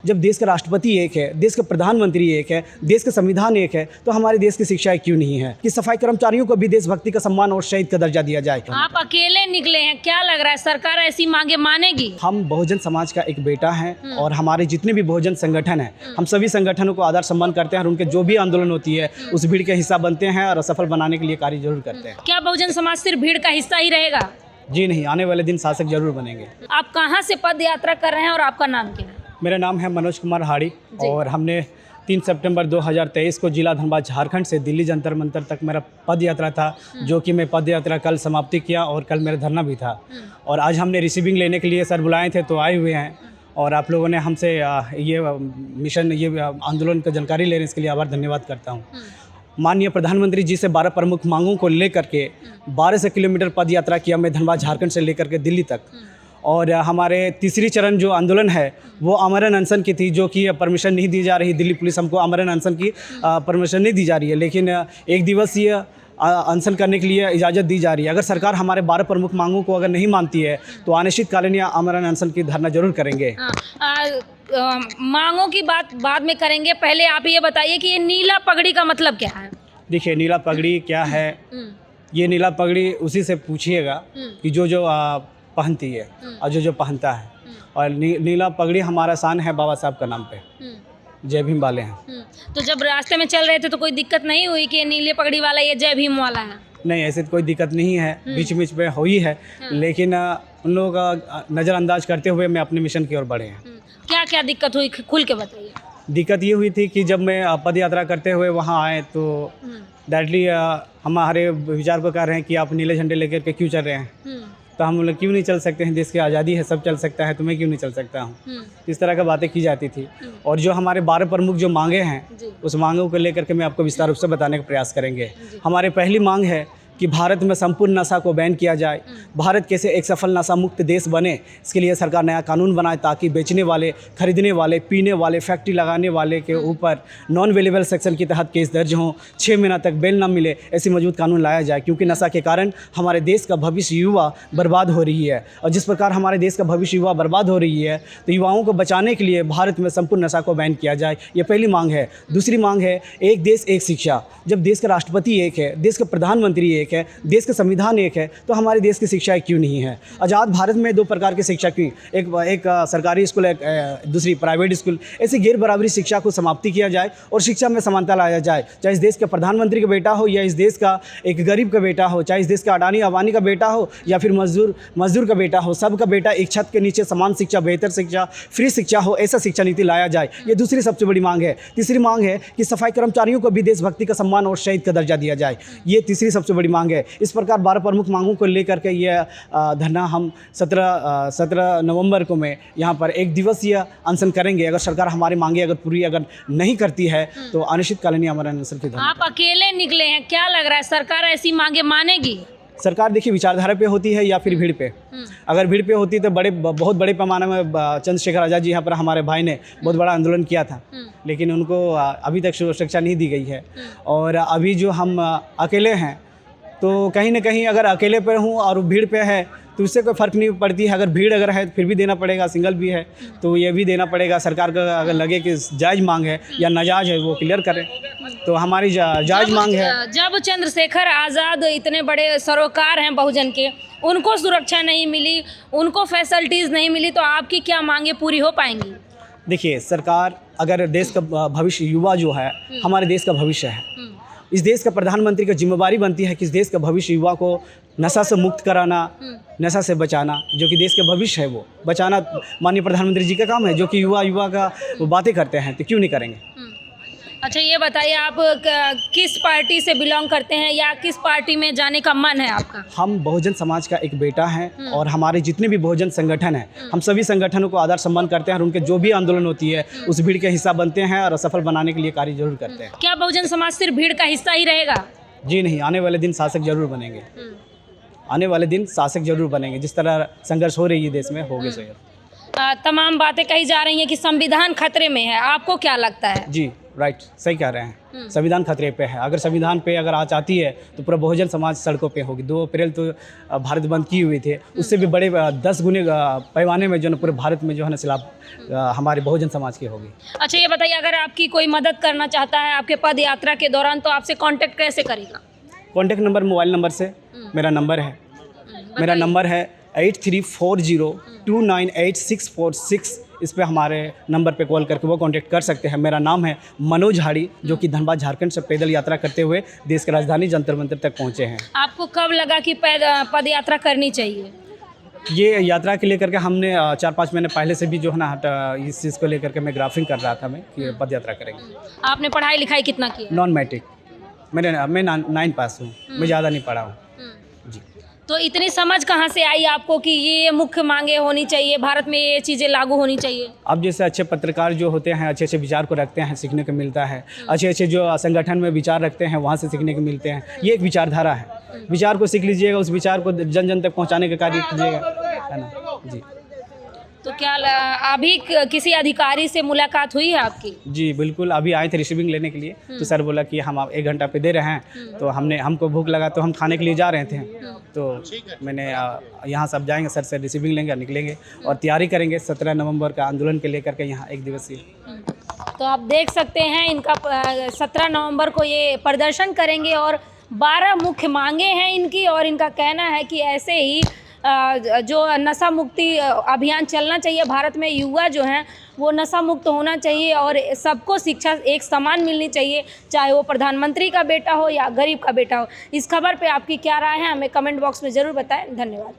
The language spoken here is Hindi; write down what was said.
जब देश का राष्ट्रपति एक है, देश का प्रधानमंत्री एक है, देश का संविधान एक है, तो हमारे देश की शिक्षाएं क्यों नहीं है कि सफाई कर्मचारियों को भी देशभक्ति का सम्मान और शहीद का दर्जा दिया जाए। आप अकेले निकले हैं, क्या लग रहा है सरकार ऐसी मांगे मानेगी? हम बहुजन समाज का एक बेटा हैं और हमारे जितने भी बहुजन संगठन हैं, हम सभी संगठनों को आदर सम्मान करते हैं और उनके जो भी आंदोलन होती है उस भीड़ के हिस्सा बनते हैं और सफल बनाने के लिए कार्य जरूर करते हैं। क्या बहुजन समाज सिर्फ भीड़ का हिस्सा ही रहेगा? जी नहीं, आने वाले दिन शासक जरूर बनेंगे। आप कहाँ से पद यात्रा कर रहे हैं और आपका नाम क्या है? मेरा नाम है मनोज कुमार हाड़ी और हमने 3 सितंबर 2023 को जिला धनबाद झारखंड से दिल्ली जंतर मंतर तक मेरा पद यात्रा था, जो कि मैं पद यात्रा कल समाप्ति किया और कल मेरा धरना भी था। और आज हमने रिसीविंग लेने के लिए सर बुलाए थे, तो आए हुए हैं और आप लोगों ने हमसे ये मिशन, ये आंदोलन की जानकारी लेने इसके लिए आभार धन्यवाद करता हूँ। माननीय प्रधानमंत्री जी से 12 प्रमुख मांगों को लेकर के 1200 किलोमीटर पद यात्रा किया मैं धनबाद झारखंड से लेकर के दिल्ली तक। और हमारे तीसरी चरण जो आंदोलन है वो आमरण अनशन की थी, जो कि परमिशन नहीं दी जा रही। दिल्ली पुलिस हमको आमरण अनशन की परमिशन नहीं दी जा रही है, लेकिन एक दिवसीय अनशन करने के लिए इजाज़त दी जा रही है। अगर सरकार हमारे 12 प्रमुख मांगों को अगर नहीं मानती है तो अनिश्चितकालीन या आमरण अनशन की धरना जरूर करेंगे। मांगों की बात बाद में करेंगे, पहले आप ये बताइए कि ये नीला पगड़ी का मतलब क्या है? देखिए, नीला पगड़ी क्या है, ये नीला पगड़ी उसी से पूछिएगा कि जो पहनती है और जो पहनता है। और नीला पगड़ी हमारा शान है बाबा साहब का नाम पे, जय भीम वाले हैं। तो जब रास्ते में चल रहे थे तो कोई दिक्कत नहीं हुई कि ये नीले पगड़ी वाला ये जय भीम वाला है? नहीं, ऐसे कोई दिक्कत नहीं है, बीच बीच में हुई है, लेकिन उन लोगों का नज़रअंदाज करते हुए मैं अपने मिशन की ओर बढ़े हैं। क्या क्या दिक्कत हुई, खुल के बताइए। दिक्कत ये हुई थी कि जब मैं पद यात्रा करते हुए वहाँ आए तो डायरेक्टली हमारे विचार को कह रहे हैं कि आप नीले झंडे लेकर के क्यों चल रहे हैं। तो हम लोग क्यों नहीं चल सकते हैं, देश की आज़ादी है, सब चल सकता है, तो मैं क्यों नहीं चल सकता हूँ। इस तरह का बातें की जाती थी। और जो हमारे 12 प्रमुख जो मांगे हैं उस मांगों को लेकर के मैं आपको विस्तार रूप से बताने का प्रयास करेंगे। हमारी पहली मांग है कि भारत में संपूर्ण नशा को बैन किया जाए। भारत कैसे एक सफल नशा मुक्त देश बने, इसके लिए सरकार नया कानून बनाए ताकि बेचने वाले, खरीदने वाले, पीने वाले, फैक्ट्री लगाने वाले के ऊपर नॉन अवेलेबल सेक्शन के तहत केस दर्ज हों, 6 महीना तक बेल न मिले, ऐसी मजबूत कानून लाया जाए। क्योंकि नशा के कारण हमारे देश का भविष्य युवा बर्बाद हो रही है और जिस प्रकार हमारे देश का भविष्य युवा बर्बाद हो रही है तो युवाओं को बचाने के लिए भारत में संपूर्ण नशा को बैन किया जाए। ये पहली मांग है। दूसरी मांग है एक देश एक शिक्षा। जब देश का राष्ट्रपति एक है, देश का प्रधानमंत्री एक है, देश का संविधान एक है, तो हमारे देश की शिक्षाएं क्यों नहीं है? आज़ाद भारत में 2 प्रकार की शिक्षा की, एक सरकारी स्कूल, एक दूसरी प्राइवेट स्कूल। ऐसी गैर बराबरी शिक्षा को समाप्ति किया जाए और शिक्षा में समानता लाया जाए। चाहे इस देश के प्रधानमंत्री का बेटा हो या इस देश का एक गरीब का बेटा हो, चाहे इस देश का अडानी अंबानी का बेटा हो या फिर मजदूर का बेटा हो, सबका बेटा एक छत के नीचे समान शिक्षा, बेहतर शिक्षा, फ्री शिक्षा हो, ऐसा शिक्षा नीति लाया जाए। ये दूसरी सबसे बड़ी मांग है। तीसरी मांग है कि सफाई कर्मचारियों को भी देशभक्ति का सम्मान और शहीद का दर्जा दिया जाए। ये तीसरी सबसे बड़ी मांग है। इस प्रकार 12 प्रमुख मांगों को लेकर के ये धरना हम 17 नवंबर को मैं यहाँ पर एक दिवसीय अनशन करेंगे। अगर सरकार हमारी मांगे अगर पूरी अगर नहीं करती है तो अनिश्चितकालीन हमारा अनशन की। आप अकेले निकले हैं, क्या लग रहा है सरकार ऐसी मांगे मानेगी? सरकार देखिए विचारधारा पे होती है या फिर भीड़ पे। अगर भीड़ पे होती तो बहुत बड़े पैमाने में चंद्रशेखर आज़ाद जी यहाँ पर हमारे भाई ने बहुत बड़ा आंदोलन किया था, लेकिन उनको अभी तक सुरक्षा नहीं दी गई है। और अभी जो हम अकेले हैं तो कहीं ना कहीं अगर अकेले पे हूँ और भीड़ पे है तो उससे कोई फ़र्क नहीं पड़ती है। अगर भीड़ अगर है फिर भी देना पड़ेगा, सिंगल भी है तो ये भी देना पड़ेगा। सरकार का अगर लगे कि जायज़ मांग है या नाजायज़ है वो क्लियर करें, तो हमारी जायज़ मांग है। जब चंद्रशेखर आज़ाद इतने बड़े सरोकार हैं बहुजन के, उनको सुरक्षा नहीं मिली, उनको फैसिलिटीज़ नहीं मिली, तो आपकी क्या मांगे पूरी हो पाएंगी? देखिए, सरकार अगर देश का भविष्य, युवा जो है हमारे देश का भविष्य है, इस देश का प्रधानमंत्री की जिम्मेदारी बनती है कि इस देश का भविष्य युवा को नशा से मुक्त कराना, नशा से बचाना, जो कि देश का भविष्य है वो बचाना माननीय प्रधानमंत्री जी का काम है, जो कि युवा का वो बातें करते हैं, तो क्यों नहीं करेंगे। अच्छा, ये बताइए आप किस पार्टी से बिलोंग करते हैं या किस पार्टी में जाने का मन है आपका? हम बहुजन समाज का एक बेटा हैं और हमारे जितने भी बहुजन संगठन हैं, हम सभी संगठनों को आदर सम्मान करते हैं और उनके जो भी आंदोलन होती है उस भीड़ के हिस्सा बनते हैं और सफल बनाने के लिए कार्य जरूर करते हैं। क्या बहुजन समाज सिर्फ भीड़ का हिस्सा ही रहेगा? जी नहीं, आने वाले दिन शासक जरूर बनेंगे। आने वाले दिन शासक जरूर बनेंगे। जिस तरह संघर्ष हो रही है देश में, होगे जरूर। तमाम बातें कही जा रही हैं कि संविधान खतरे में है, आपको क्या लगता है? जी राइट, सही कह रहे हैं। संविधान खतरे पे है। अगर संविधान पे अगर आज आती है तो पूरा बहुजन समाज सड़कों पे होगी। 2 अप्रैल तो भारत बंद की हुई थी, उससे भी बड़े 10 गुने पैमाने में जो है पूरे भारत में जो है ना सैलाब हमारे बहुजन समाज की होगी। अच्छा ये बताइए, अगर आपकी कोई मदद करना चाहता है आपके पद यात्रा के दौरान तो आपसे कांटेक्ट कैसे करेगा? कॉन्टैक्ट नंबर मोबाइल नंबर से मेरा नंबर है। मेरा नंबर है 8340298646। इस पे हमारे नंबर पे कॉल करके वो कांटेक्ट कर सकते हैं। मेरा नाम है मनोज झाड़ी, जो कि धनबाद झारखंड से पैदल यात्रा करते हुए देश की राजधानी जंतर मंतर तक पहुंचे हैं। आपको कब लगा कि पद यात्रा करनी चाहिए? ये यात्रा के लेकर के हमने 4-5 महीने पहले से भी जो है ना इस चीज़ को लेकर के मैं ग्राफिंग कर रहा था मैं कि पद यात्रा करेंगे। आपने पढ़ाई लिखाई कितना किया? Non matric. मैं 9 पास हूँ, मैं ज़्यादा नहीं पढ़ा हूँ जी। तो इतनी समझ कहाँ से आई आपको कि ये मुख्य मांगे होनी चाहिए, भारत में ये चीज़ें लागू होनी चाहिए? अब जैसे अच्छे पत्रकार जो होते हैं अच्छे अच्छे विचार को रखते हैं, सीखने को मिलता है। अच्छे अच्छे जो संगठन में विचार रखते हैं वहाँ से सीखने को मिलते हैं। ये एक विचारधारा है, विचार को सीख लीजिएगा, उस विचार को जन जन तक पहुँचाने का कार्य कीजिएगा, है ना जी। तो क्या अभी किसी अधिकारी से मुलाकात हुई है आपकी? जी बिल्कुल, अभी आए थे रिसीविंग लेने के लिए, तो सर बोला कि हम आप 1 घंटा पे दे रहे हैं, तो हमको भूख लगा तो हम खाने के लिए जा रहे थे, तो मैंने यहाँ सब जाएंगे, सर से रिसीविंग लेंगे, निकलेंगे और तैयारी करेंगे 17 नवंबर का आंदोलन के लेकर के यहाँ 1 दिवसीय। तो आप देख सकते हैं इनका 17 नवंबर को ये प्रदर्शन करेंगे और 12 मुख्य मांगे हैं इनकी, और इनका कहना है कि ऐसे ही जो नशा मुक्ति अभियान चलना चाहिए भारत में। युवा जो हैं वो नशा मुक्त होना चाहिए और सबको शिक्षा एक समान मिलनी चाहिए, चाहे वो प्रधानमंत्री का बेटा हो या गरीब का बेटा हो। इस खबर पे आपकी क्या राय है हमें कमेंट बॉक्स में ज़रूर बताएं। धन्यवाद।